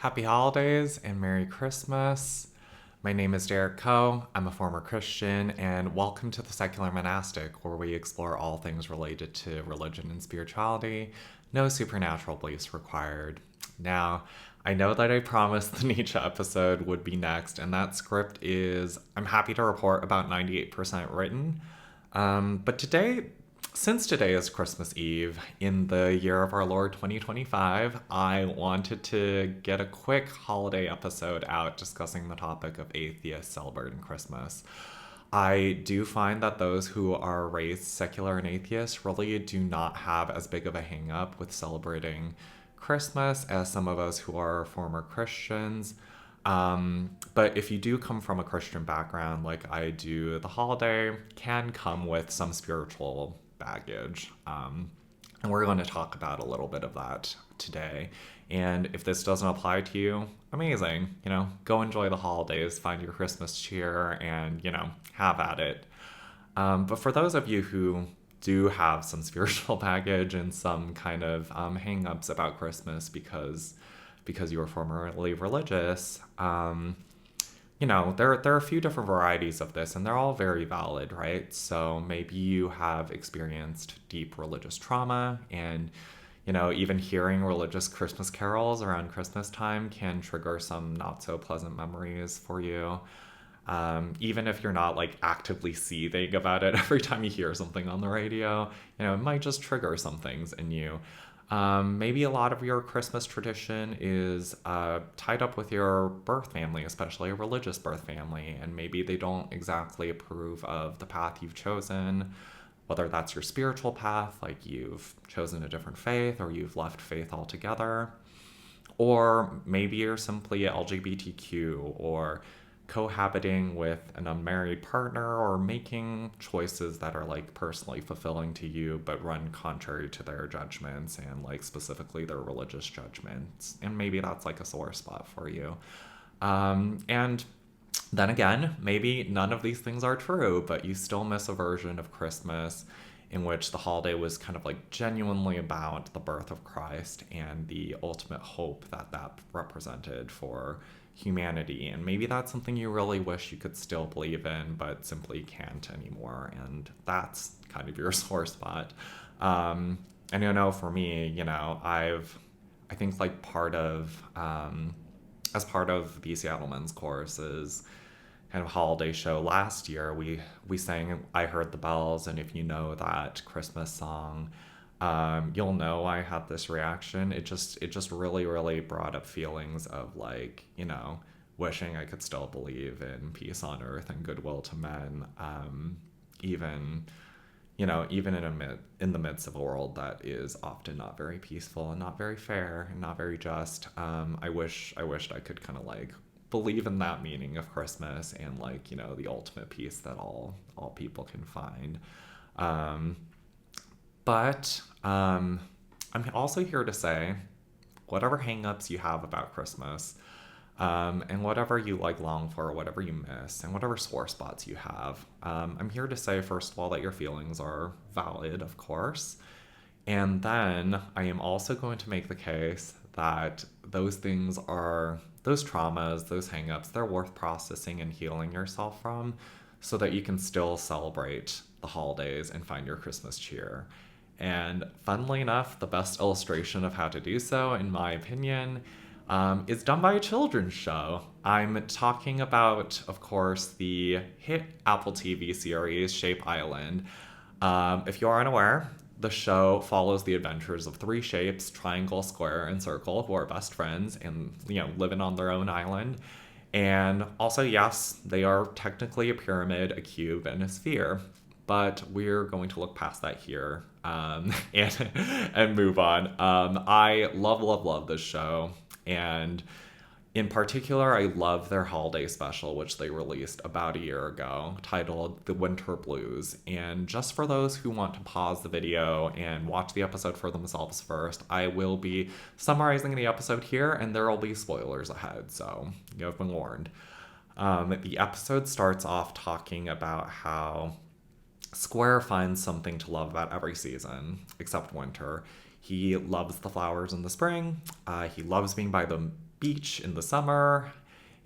Happy holidays and Merry Christmas. My name is Derek Coe. I'm a former Christian, and welcome to the Secular Monastic, where we explore all things related to religion and spirituality. No supernatural beliefs required. Now, I know that I promised the Nietzsche episode would be next, and that script is, I'm happy to report, about 98% written. But today, since today is Christmas Eve in the year of our Lord 2025, I wanted to get a quick holiday episode out discussing the topic of atheists celebrating Christmas. I do find that those who are raised secular and atheists really do not have as big of a hang up with celebrating Christmas as some of us who are former Christians. But if you do come from a Christian background like I do, the holiday can come with some spiritual baggage. And we're going to talk about a little bit of that today. And if this doesn't apply to you, amazing. Go enjoy the holidays, find your Christmas cheer, and, have at it. But for those of you who do have some spiritual baggage and some kind of hang-ups about Christmas because you were formerly religious, there are a few different varieties of this, and they're all very valid, right? So maybe you have experienced deep religious trauma, and, even hearing religious Christmas carols around Christmas time can trigger some not so pleasant memories for you. Even if you're not like actively seething about it every time you hear something on the radio, it might just trigger some things in you. Maybe a lot of your Christmas tradition is tied up with your birth family, especially a religious birth family, and maybe they don't exactly approve of the path you've chosen, whether that's your spiritual path, like you've chosen a different faith or you've left faith altogether, or maybe you're simply LGBTQ or cohabiting with an unmarried partner or making choices that are like personally fulfilling to you but run contrary to their judgments and like specifically their religious judgments, and maybe that's like a sore spot for you. And then again, maybe none of these things are true, but you still miss a version of Christmas in which the holiday was kind of like genuinely about the birth of Christ and the ultimate hope that represented for humanity. And maybe that's something you really wish you could still believe in, but simply can't anymore. And that's kind of your sore spot. And for me, I think like as part of the Seattle Men's Course's kind of holiday show last year, we sang I Heard the Bells, and if you know that Christmas song, you'll know I had this reaction. It just really, really brought up feelings of like, wishing I could still believe in peace on earth and goodwill to men, even in the midst of a world that is often not very peaceful and not very fair and not very just. I wished I could kind of like believe in that meaning of Christmas and like, the ultimate peace that all people can find. But I'm also here to say, whatever hangups you have about Christmas, and whatever you like long for, whatever you miss, and whatever sore spots you have, I'm here to say, first of all, that your feelings are valid, of course. And then I am also going to make the case that those traumas, those hangups, they're worth processing and healing yourself from so that you can still celebrate the holidays and find your Christmas cheer. And funnily enough, the best illustration of how to do so, in my opinion, is done by a children's show. I'm talking about, of course, the hit Apple TV series Shape Island. If you are unaware, the show follows the adventures of three shapes, triangle, square, and circle, who are best friends and, living on their own island. And also, yes, they are technically a pyramid, a cube, and a sphere. But we're going to look past that here and move on. I love this show. And in particular, I love their holiday special, which they released about a year ago, titled The Winter Blues. And just for those who want to pause the video and watch the episode for themselves first, I will be summarizing the episode here, and there will be spoilers ahead, so you have been warned. The episode starts off talking about how Square finds something to love about every season, except winter. He loves the flowers in the spring. He loves being by the beach in the summer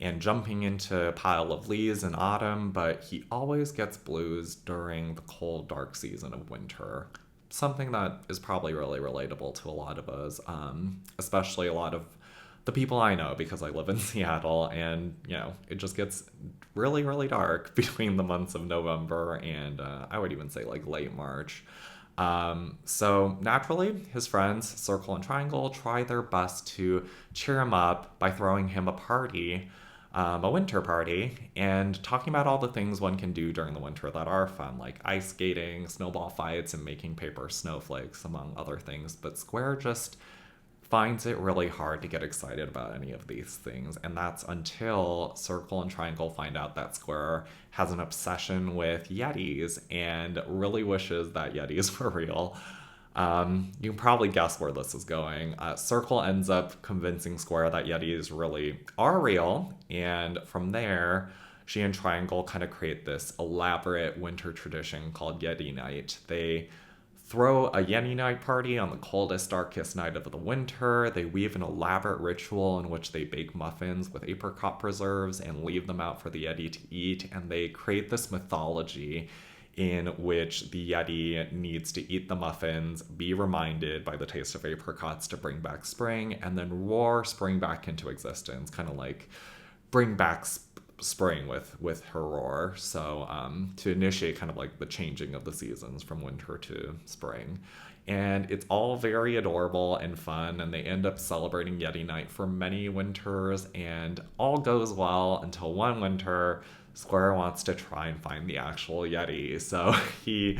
and jumping into a pile of leaves in autumn, but he always gets blues during the cold, dark season of winter. Something that is probably really relatable to a lot of us, especially a lot of the people I know because I live in Seattle, and it just gets really, really dark between the months of November and I would even say like late March. So naturally, his friends, Circle and Triangle, try their best to cheer him up by throwing him a party, a winter party, and talking about all the things one can do during the winter that are fun, like ice skating, snowball fights, and making paper snowflakes, among other things. But Square just finds it really hard to get excited about any of these things. And that's until Circle and Triangle find out that Square has an obsession with Yetis and really wishes that Yetis were real. You can probably guess where this is going. Circle ends up convincing Square that Yetis really are real. And from there, she and Triangle kind of create this elaborate winter tradition called Yeti Night. They throw a Yeti night party on the coldest, darkest night of the winter. They weave an elaborate ritual in which they bake muffins with apricot preserves and leave them out for the Yeti to eat. And they create this mythology in which the Yeti needs to eat the muffins, be reminded by the taste of apricots to bring back spring, and then roar spring back into existence, kind of like bring back spring with her roar. So to initiate kind of like the changing of the seasons from winter to spring. And it's all very adorable and fun, and they end up celebrating Yeti Night for many winters, and all goes well until one winter Square wants to try and find the actual Yeti. So he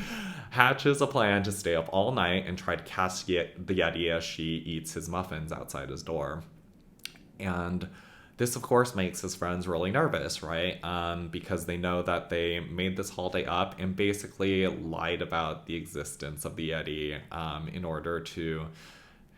hatches a plan to stay up all night and try to catch the Yeti as she eats his muffins outside his door. And this, of course, makes his friends really nervous, right? Because they know that they made this holiday up and basically lied about the existence of the Yeti in order to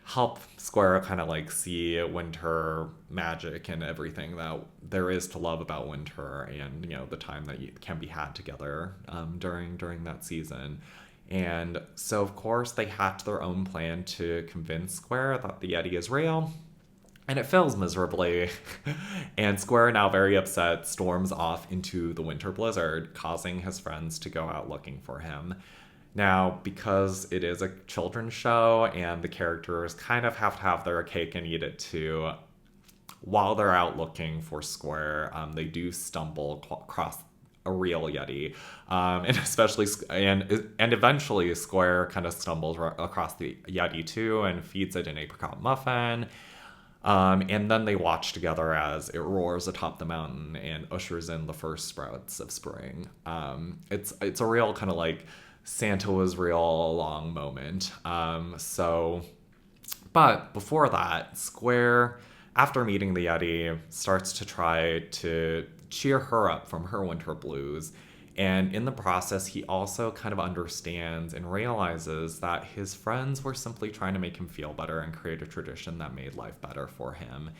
help Square kind of like see winter magic and everything that there is to love about winter, and the time that you can be had together during that season. And so, of course, they hatch their own plan to convince Square that the Yeti is real. And it fails miserably, and Square, now very upset, storms off into the winter blizzard, causing his friends to go out looking for him. Now, because it is a children's show and the characters kind of have to have their cake and eat it too, while they're out looking for Square, they do stumble across a real Yeti, and eventually Square kind of stumbles across the Yeti too and feeds it an apricot muffin. And then they watch together as it roars atop the mountain and ushers in the first sprouts of spring. It's a real kind of like Santa was real all along moment. But before that, Square, after meeting the Yeti, starts to try to cheer her up from her winter blues. And in the process, he also kind of understands and realizes that his friends were simply trying to make him feel better and create a tradition that made life better for him.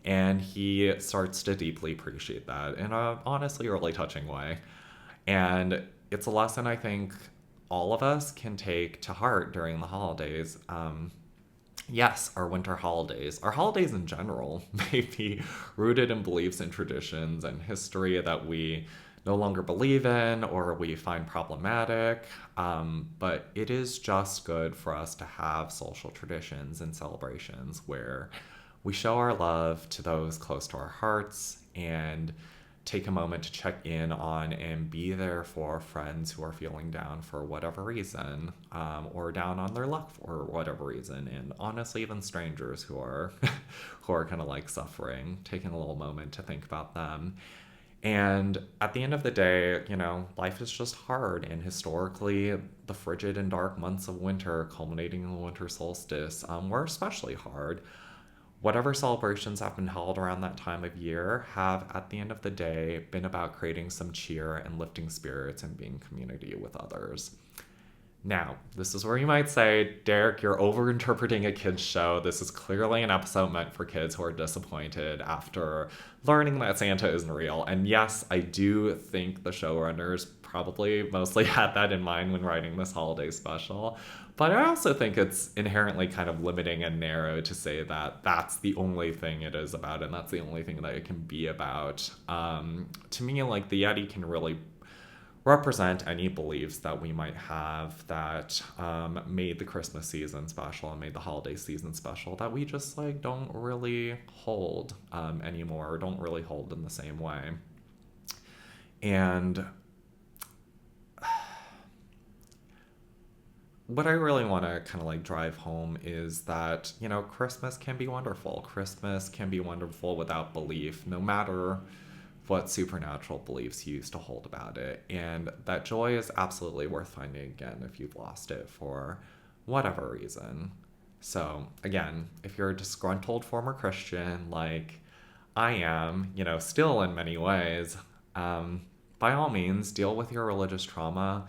And he starts to deeply appreciate that in a honestly really touching way. And it's a lesson I think all of us can take to heart during the holidays. Yes, our winter holidays, our holidays in general, may be rooted in beliefs and traditions and history that we no longer believe in or we find problematic, but it is just good for us to have social traditions and celebrations where we show our love to those close to our hearts and take a moment to check in on and be there for friends who are feeling down for whatever reason, or down on their luck for whatever reason, and honestly even strangers who are who are kind of like suffering, taking a little moment to think about them. And at the end of the day, life is just hard. And historically, the frigid and dark months of winter, culminating in the winter solstice, were especially hard. Whatever celebrations have been held around that time of year have, at the end of the day, been about creating some cheer and lifting spirits and being community with others. Now, this is where you might say, Derek, you're overinterpreting a kid's show. This is clearly an episode meant for kids who are disappointed after learning that Santa isn't real. And yes, I do think the showrunners probably mostly had that in mind when writing this holiday special. But I also think it's inherently kind of limiting and narrow to say that that's the only thing it is about and that's the only thing that it can be about. To me, like, the Yeti can really represent any beliefs that we might have that made the Christmas season special and made the holiday season special that we just like don't really hold anymore, or don't really hold in the same way. And what I really want to kind of like drive home is that, you know, Christmas can be wonderful. Christmas can be wonderful without belief, no matter what supernatural beliefs you used to hold about it. And that joy is absolutely worth finding again if you've lost it for whatever reason. So, again, if you're a disgruntled former Christian like I am, you know, still in many ways, by all means, deal with your religious trauma,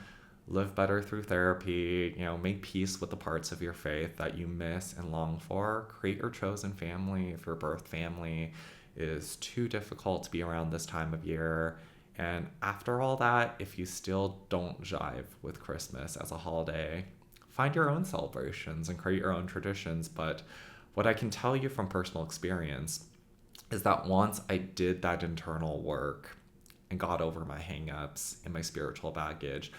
live better through therapy, you know, make peace with the parts of your faith that you miss and long for, create your chosen family if your birth family is too difficult to be around this time of year. And after all that, if you still don't jive with Christmas as a holiday, find your own celebrations and create your own traditions. But what I can tell you from personal experience is that once I did that internal work and got over my hangups and my spiritual baggage,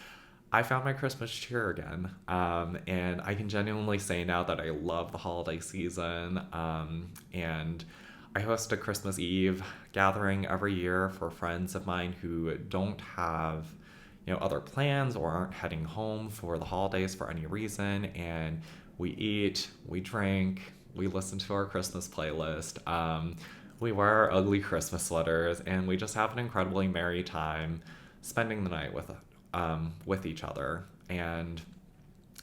I found my Christmas cheer again. And I can genuinely say now that I love the holiday season. And I host a Christmas Eve gathering every year for friends of mine who don't have, you know, other plans or aren't heading home for the holidays for any reason. And we eat, we drink, we listen to our Christmas playlist. We wear our ugly Christmas sweaters, and we just have an incredibly merry time spending the night with each other. And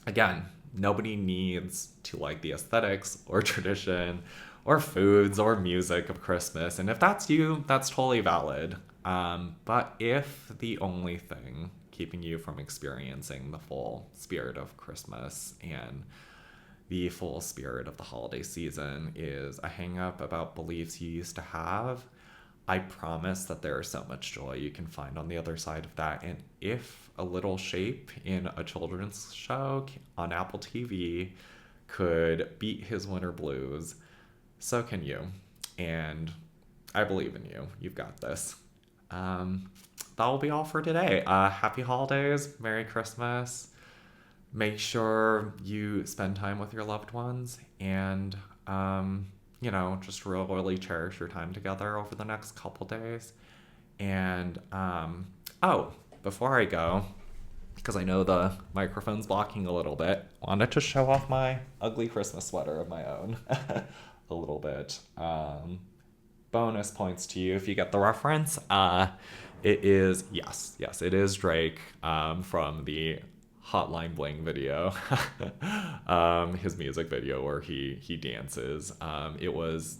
again, nobody needs to like the aesthetics or tradition or foods or music of Christmas. And if that's you, that's totally valid. But if the only thing keeping you from experiencing the full spirit of Christmas and the full spirit of the holiday season is a hang up about beliefs you used to have, I promise that there is so much joy you can find on the other side of that. And if a little shape in a children's show on Apple TV could beat his winter blues, so can you. And I believe in you. You've got this. That will be all for today. Happy holidays. Merry Christmas. Make sure you spend time with your loved ones and, you know, just really cherish your time together over the next couple days. And, oh, before I go, because I know the microphone's blocking a little bit, wanted to show off my ugly Christmas sweater of my own a little bit. Bonus points to you if you get the reference. It is, yes, it is Drake from the Hotline Bling video, his music video where he dances. It was,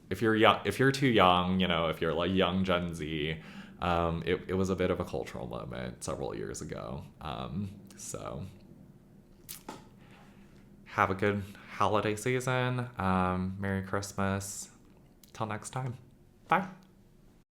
if you're too young, you know, if you're like young Gen Z, it was a bit of a cultural moment several years ago. So have a good holiday season. Merry Christmas. Till next time. Bye.